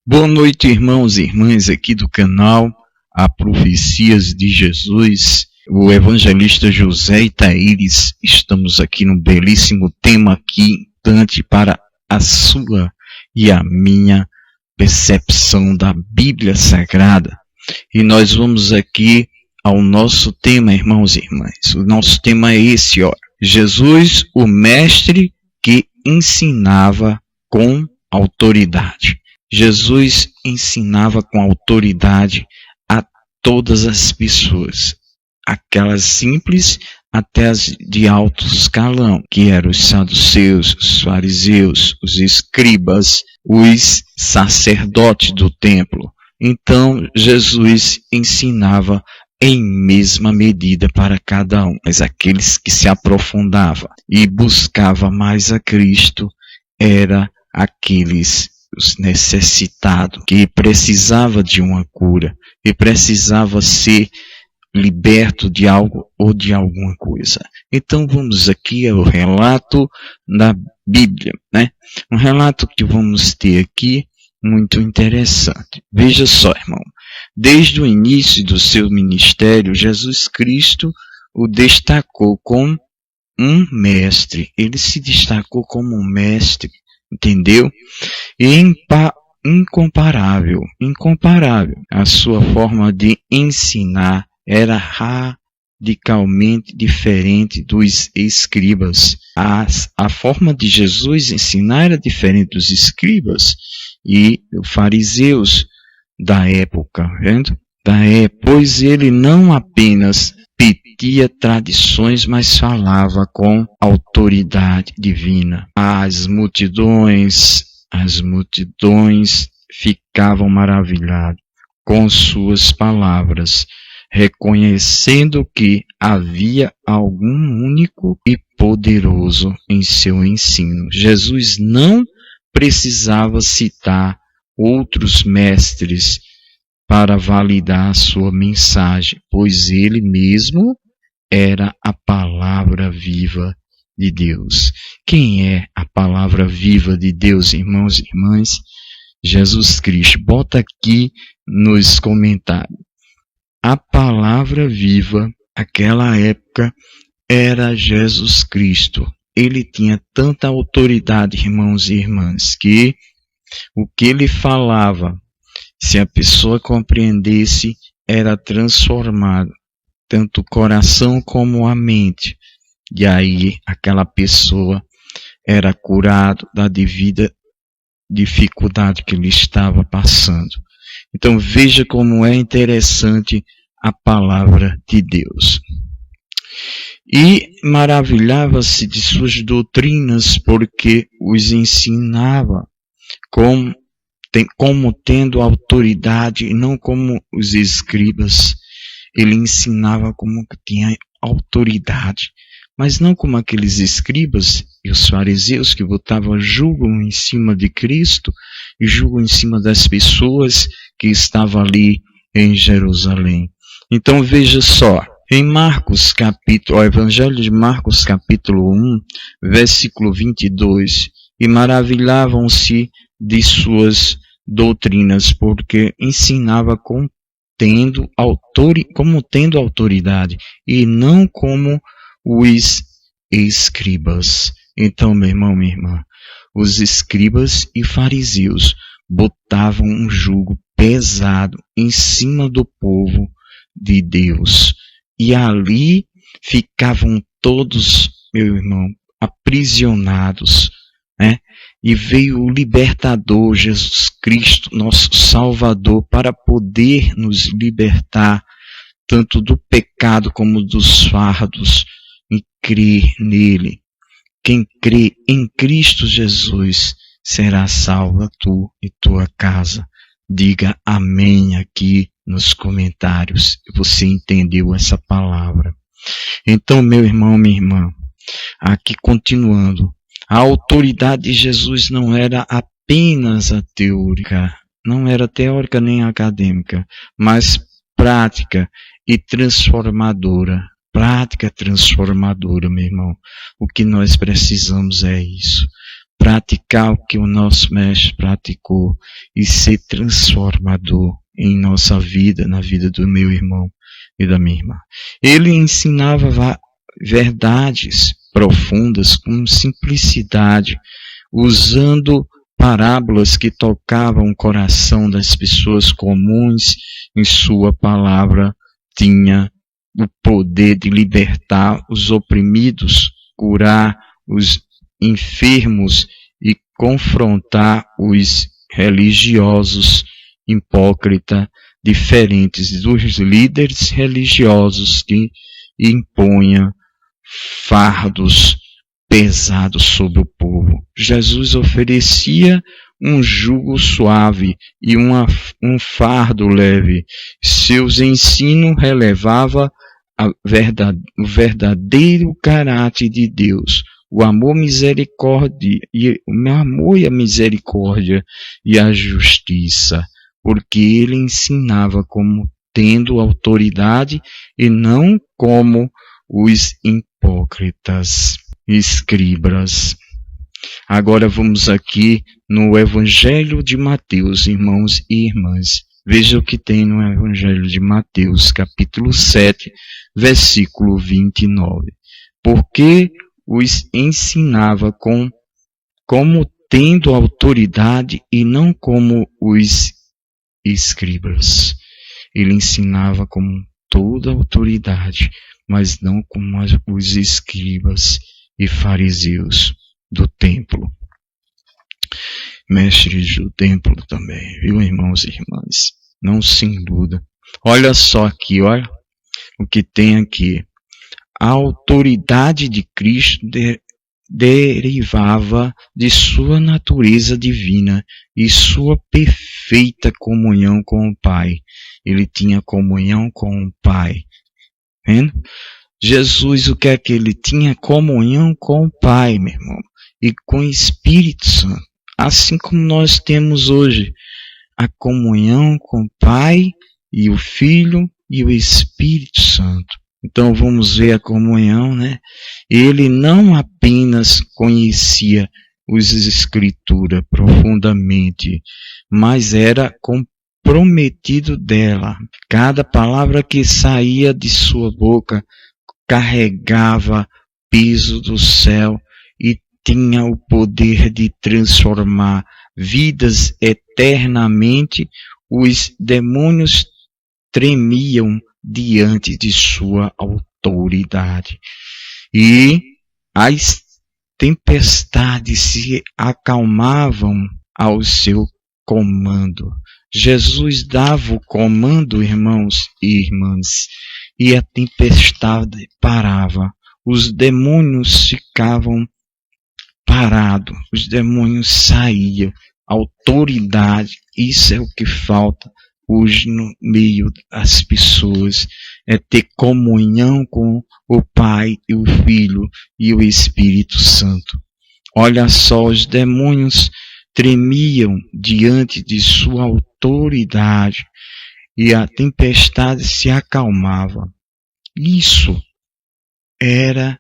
Boa noite, irmãos e irmãs aqui do canal A Profecias de Jesus. O evangelista José e Thaíris, estamos aqui num belíssimo tema aqui, importante para a sua e a minha percepção da Bíblia Sagrada. E nós vamos aqui ao nosso tema, irmãos e irmãs. O nosso tema é esse, ó. Jesus, o mestre que ensinava com autoridade. Jesus ensinava com autoridade a todas as pessoas, aquelas simples até as de alto escalão, que eram os saduceus, os fariseus, os escribas, os sacerdotes do templo. Então, Jesus ensinava em mesma medida para cada um, mas aqueles que se aprofundavam e buscavam mais a Cristo eram aqueles os necessitados, que precisava de uma cura, que precisava ser liberto de algo ou de alguma coisa. Então vamos aqui ao relato da Bíblia, né? Um relato que vamos ter aqui muito interessante. Veja só, irmão. Desde o início do seu ministério, Jesus Cristo o destacou como um mestre. Ele se destacou como um mestre, entendeu? E incomparável. A sua forma de ensinar era radicalmente diferente dos escribas. A forma de Jesus ensinar era diferente dos escribas e fariseus da época, vendo? Pois ele não apenas repetia tradições, mas falava com autoridade divina. As multidões ficavam maravilhadas com suas palavras, reconhecendo que havia algum único e poderoso em seu ensino. Jesus não precisava citar outros mestres para validar a sua mensagem, pois ele mesmo era a palavra viva de Deus. Quem é a palavra viva de Deus, irmãos e irmãs? Jesus Cristo. Bota aqui nos comentários. A palavra viva, naquela época, era Jesus Cristo. Ele tinha tanta autoridade, irmãos e irmãs, que o que ele falava, se a pessoa compreendesse, era transformado, tanto o coração como a mente. E aí, aquela pessoa era curada da devida dificuldade que ele estava passando. Então, veja como é interessante a palavra de Deus. E maravilhava-se de suas doutrinas, porque os ensinava como tendo autoridade, e não como os escribas. Ele ensinava como que tinha autoridade, mas não como aqueles escribas e os fariseus que botavam julgo em cima de Cristo e julgo em cima das pessoas que estavam ali em Jerusalém. Então veja só, em Marcos capítulo, o Evangelho de Marcos capítulo 1, versículo 22, e maravilhavam-se de suas doutrinas, porque ensinava como tendo autoridade, e não como os escribas. Então, meu irmão, minha irmã, os escribas e fariseus botavam um jugo pesado em cima do povo de Deus. E ali ficavam todos, meu irmão, aprisionados, né? E veio o libertador, Jesus Cristo, nosso Salvador, para poder nos libertar tanto do pecado como dos fardos, e crer nele. Quem crê em Cristo Jesus será salva, tu e tua casa. Diga amém aqui nos comentários. Você entendeu essa palavra? Então, meu irmão, minha irmã, aqui continuando. A autoridade de Jesus não era apenas a teórica, não era teórica nem acadêmica, mas prática e transformadora. Prática transformadora, meu irmão. O que nós precisamos é isso. praticar o que o nosso mestre praticou e ser transformador em nossa vida, na vida do meu irmão e da minha irmã. Ele ensinava verdades profundas com simplicidade, usando parábolas que tocavam o coração das pessoas comuns. Em sua palavra tinha o poder de libertar os oprimidos, curar os enfermos e confrontar os religiosos hipócritas, diferentes dos líderes religiosos que impunham fardos pesados sobre o povo. Jesus oferecia um jugo suave e um fardo leve. Seus ensinos relevavam o verdadeiro caráter de Deus, o amor e a misericórdia e a justiça, porque ele ensinava como tendo autoridade e não como os hipócritas escribas. Agora vamos aqui no Evangelho de Mateus, irmãos e irmãs. Veja o que tem no Evangelho de Mateus, capítulo 7, versículo 29. Porque os ensinava como tendo autoridade e não como os escribas. Ele ensinava com toda autoridade, mas não como os escribas e fariseus do templo. Mestres do templo também, viu, irmãos e irmãs? Não se iluda. Olha só aqui, olha o que tem aqui. A autoridade de Cristo derivava de sua natureza divina e sua perfeita comunhão com o Pai. Ele tinha comunhão com o Pai. Vendo? Jesus, o que é que ele tinha? Comunhão com o Pai, meu irmão, e com o Espírito Santo. Assim como nós temos hoje a comunhão com o Pai e o Filho e o Espírito Santo. Então vamos ver a comunhão, né? Ele não apenas conhecia as Escrituras profundamente, mas era comprometido dela. Cada palavra que saía de sua boca carregava peso do céu e tinha o poder de transformar vidas eternamente. Os demônios tremiam diante de sua autoridade e as tempestades se acalmavam ao seu comando. Jesus dava o comando, irmãos e irmãs, e a tempestade parava. Os demônios ficavam parados, os demônios saíam. Autoridade, isso é o que falta hoje no meio das pessoas, é ter comunhão com o Pai e o Filho e o Espírito Santo. Olha só, os demônios tremiam diante de sua autoridade e a tempestade se acalmava. Isso era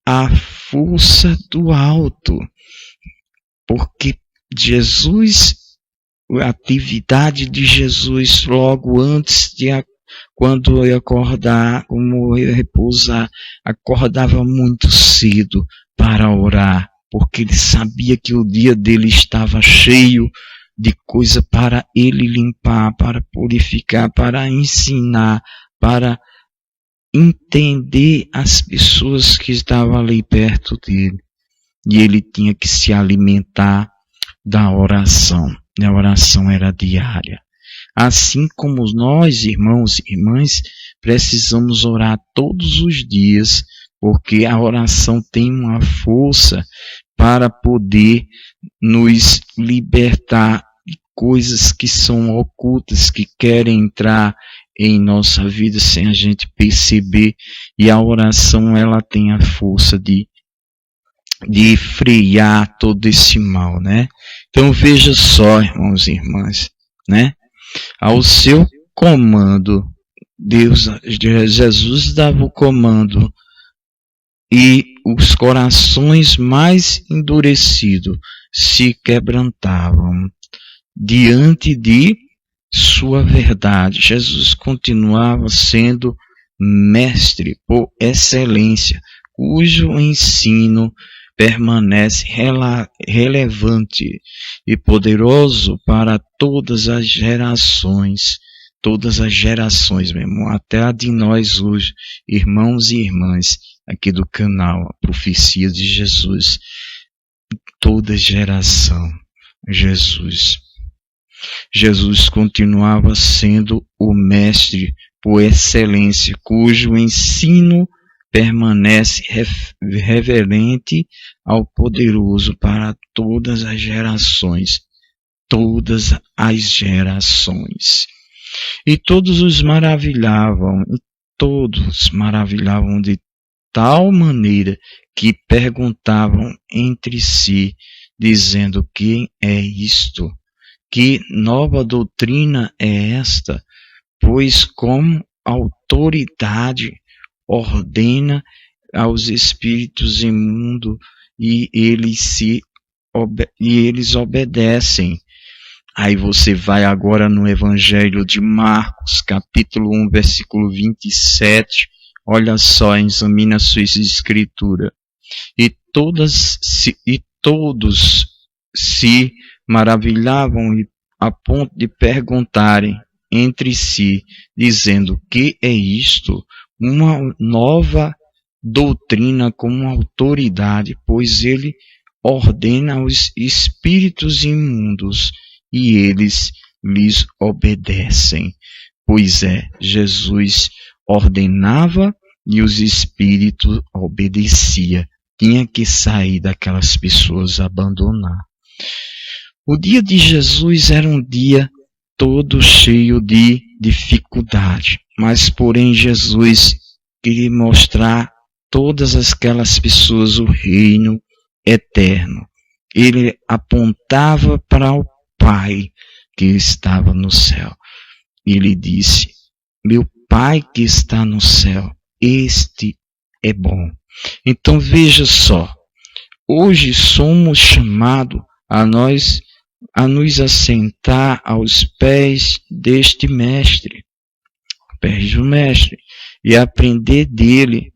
a força do alto, porque Jesus, a atividade de Jesus logo antes de quando eu acordar, como eu repousar, acordava muito cedo para orar, porque ele sabia que o dia dele estava cheio de coisa para ele limpar, para purificar, para ensinar, para entender as pessoas que estavam ali perto dele. E ele tinha que se alimentar da oração. E a oração era diária. Assim como nós, irmãos e irmãs, precisamos orar todos os dias, porque a oração tem uma força para poder nos libertar de coisas que são ocultas, que querem entrar em nossa vida sem a gente perceber. E a oração, ela tem a força de frear todo esse mal, né? Então veja só, irmãos e irmãs, né? Ao seu comando, Jesus dava o comando e os corações mais endurecidos se quebrantavam diante de sua verdade. Jesus continuava sendo mestre por excelência, cujo ensino permanece relevante e poderoso para todas as gerações, meu irmão, até a de nós hoje, irmãos e irmãs aqui do canal, a profecia de Jesus, toda geração, Jesus continuava sendo o mestre por excelência, cujo ensino permanece reverente ao poderoso para todas as gerações. E todos maravilhavam de tal maneira que perguntavam entre si, dizendo: quem é isto? Que nova doutrina é esta? Pois com autoridade ordena aos espíritos imundos e eles obedecem. Aí você vai agora no Evangelho de Marcos, capítulo 1, versículo 27. Olha só, examina a sua escritura. E todos se maravilhavam a ponto de perguntarem entre si, dizendo: que é isto? Uma nova doutrina com autoridade, pois ele ordena aos espíritos imundos e eles lhes obedecem. Pois é, Jesus ordenava e os espíritos obedeciam. Tinha que sair daquelas pessoas, abandonar. O dia de Jesus era um dia todo cheio de dificuldade, mas porém Jesus queria mostrar a todas aquelas pessoas o reino eterno. Ele apontava para o Pai que estava no céu. Ele disse: meu Pai que está no céu, este é bom. Então veja só, hoje somos chamados a nos assentar aos pés deste mestre, e aprender dele,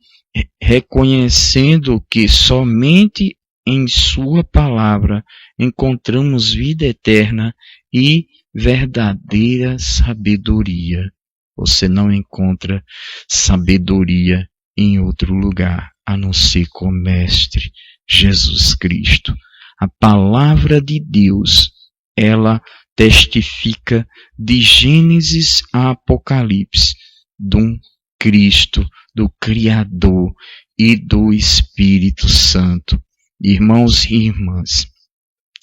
reconhecendo que somente em sua palavra encontramos vida eterna e verdadeira sabedoria. Você não encontra sabedoria em outro lugar, a não ser com o Mestre Jesus Cristo. A palavra de Deus, ela testifica de Gênesis a Apocalipse, do Cristo, do Criador e do Espírito Santo. Irmãos e irmãs,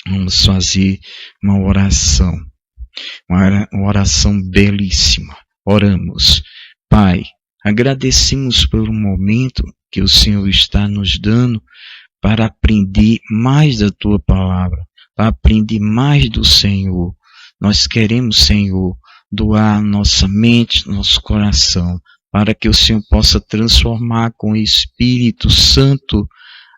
vamos fazer uma oração belíssima. Oramos. Pai, agradecemos pelo momento que o Senhor está nos dando para aprender mais da Tua Palavra, para aprender mais do Senhor. Nós queremos, Senhor, doar nossa mente, nosso coração, para que o Senhor possa transformar com o Espírito Santo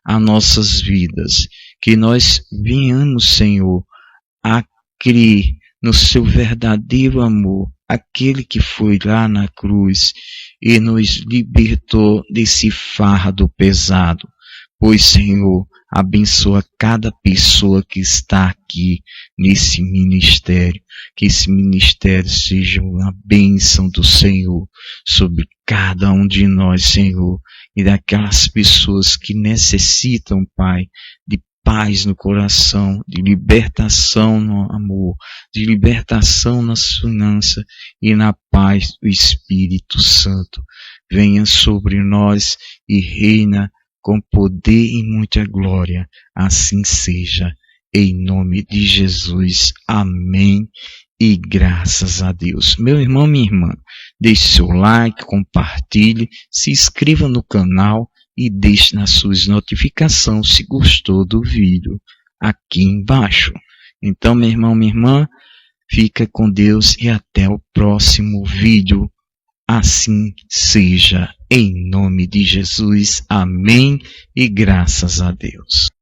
as nossas vidas. Que nós venhamos, Senhor, a crer no Seu verdadeiro amor, aquele que foi lá na cruz e nos libertou desse fardo pesado. Pois, Senhor, abençoa cada pessoa que está aqui nesse ministério. Que esse ministério seja uma bênção do Senhor sobre cada um de nós, Senhor. E daquelas pessoas que necessitam, Pai, de paz no coração, de libertação no amor, de libertação nas finanças e na paz do Espírito Santo. Venha sobre nós e reina com poder e muita glória. Assim seja. Em nome de Jesus. Amém. E graças a Deus. Meu irmão, minha irmã, deixe seu like, compartilhe, se inscreva no canal e deixe nas suas notificações se gostou do vídeo aqui embaixo. Então, meu irmão, minha irmã, fica com Deus e até o próximo vídeo. Assim seja, em nome de Jesus. Amém e graças a Deus.